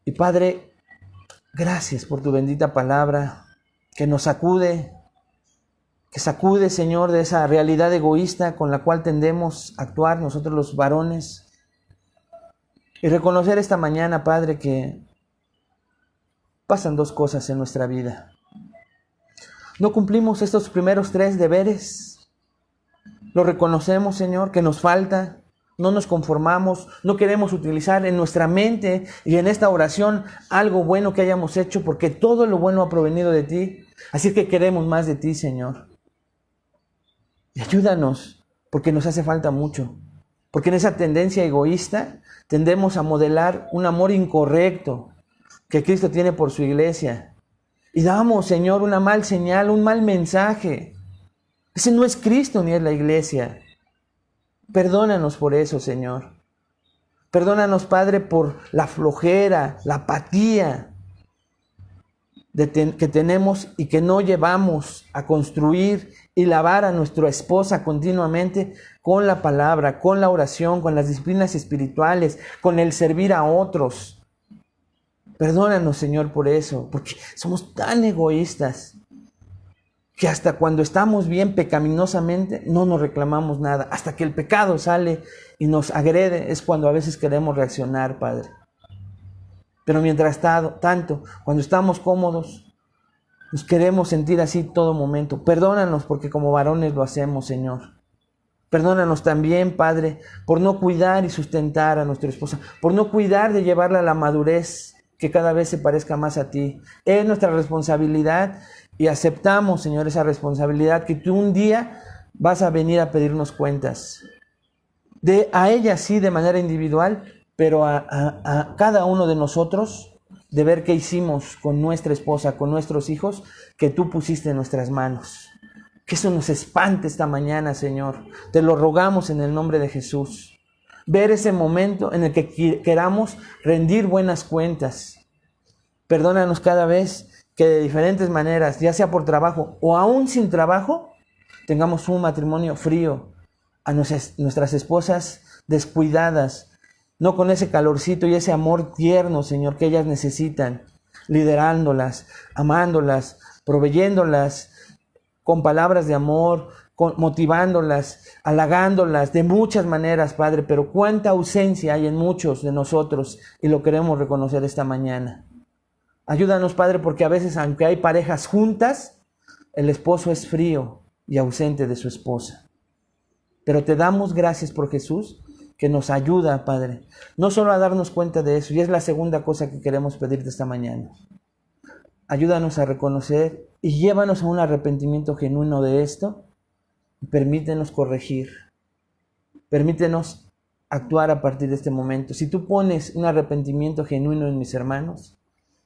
Y Padre, gracias por tu bendita palabra que nos sacude, que sacude, Señor, de esa realidad egoísta con la cual tendemos a actuar nosotros los varones. Y reconocer esta mañana, Padre, que pasan dos cosas en nuestra vida. No cumplimos estos primeros 3 deberes. Lo reconocemos, Señor, que nos falta. No nos conformamos, no queremos utilizar en nuestra mente y en esta oración algo bueno que hayamos hecho, porque todo lo bueno ha provenido de ti. Así que queremos más de ti, Señor. Y ayúdanos, porque nos hace falta mucho. Porque en esa tendencia egoísta tendemos a modelar un amor incorrecto que Cristo tiene por su iglesia. Y damos, Señor, una mal señal, un mal mensaje. Ese no es Cristo ni es la iglesia. Perdónanos por eso, Señor. Perdónanos, Padre, por la flojera, la apatía que tenemos y que no llevamos a construir y lavar a nuestra esposa continuamente con la palabra, con la oración, con las disciplinas espirituales, con el servir a otros. Perdónanos, Señor, por eso, porque somos tan egoístas que hasta cuando estamos bien pecaminosamente no nos reclamamos nada. Hasta que el pecado sale y nos agrede es cuando a veces queremos reaccionar, Padre. Pero mientras tanto, cuando estamos cómodos, nos queremos sentir así todo momento. Perdónanos porque como varones lo hacemos, Señor. Perdónanos también, Padre, por no cuidar y sustentar a nuestra esposa, por no cuidar de llevarla a la madurez que cada vez se parezca más a ti. Es nuestra responsabilidad y aceptamos, Señor, esa responsabilidad que tú un día vas a venir a pedirnos cuentas. A ella sí, de manera individual, pero a cada uno de nosotros, de ver qué hicimos con nuestra esposa, con nuestros hijos, que tú pusiste en nuestras manos. Que eso nos espante esta mañana, Señor. Te lo rogamos en el nombre de Jesús. Ver ese momento en el que queramos rendir buenas cuentas. Perdónanos cada vez que de diferentes maneras, ya sea por trabajo o aún sin trabajo, tengamos un matrimonio frío, a nuestras esposas descuidadas, no con ese calorcito y ese amor tierno, Señor, que ellas necesitan, liderándolas, amándolas, proveyéndolas con palabras de amor, motivándolas, halagándolas de muchas maneras, Padre, pero cuánta ausencia hay en muchos de nosotros y lo queremos reconocer esta mañana. Ayúdanos, Padre, porque a veces, aunque hay parejas juntas, el esposo es frío y ausente de su esposa. Pero te damos gracias por Jesús, que nos ayuda, Padre, no solo a darnos cuenta de eso, y es la segunda cosa que queremos pedirte esta mañana. Ayúdanos a reconocer y llévanos a un arrepentimiento genuino de esto, y permítenos corregir. Permítenos actuar a partir de este momento. Si tú pones un arrepentimiento genuino en mis hermanos,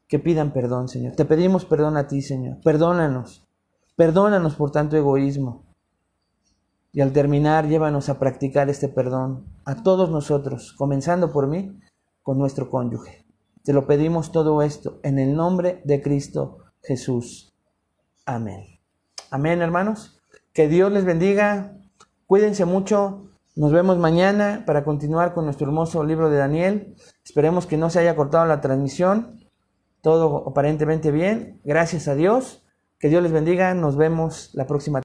que pidan perdón, Señor. Te pedimos perdón a ti, Señor. Perdónanos. Perdónanos por tanto egoísmo. Y al terminar, llévanos a practicar este perdón a todos nosotros, comenzando por mí, con nuestro cónyuge. Te lo pedimos todo esto en el nombre de Cristo Jesús. Amén. Amén, hermanos. Que Dios les bendiga. Cuídense mucho. Nos vemos mañana para continuar con nuestro hermoso libro de Daniel. Esperemos que no se haya cortado la transmisión. todo aparentemente bien, gracias a Dios, que Dios les bendiga, nos vemos la próxima.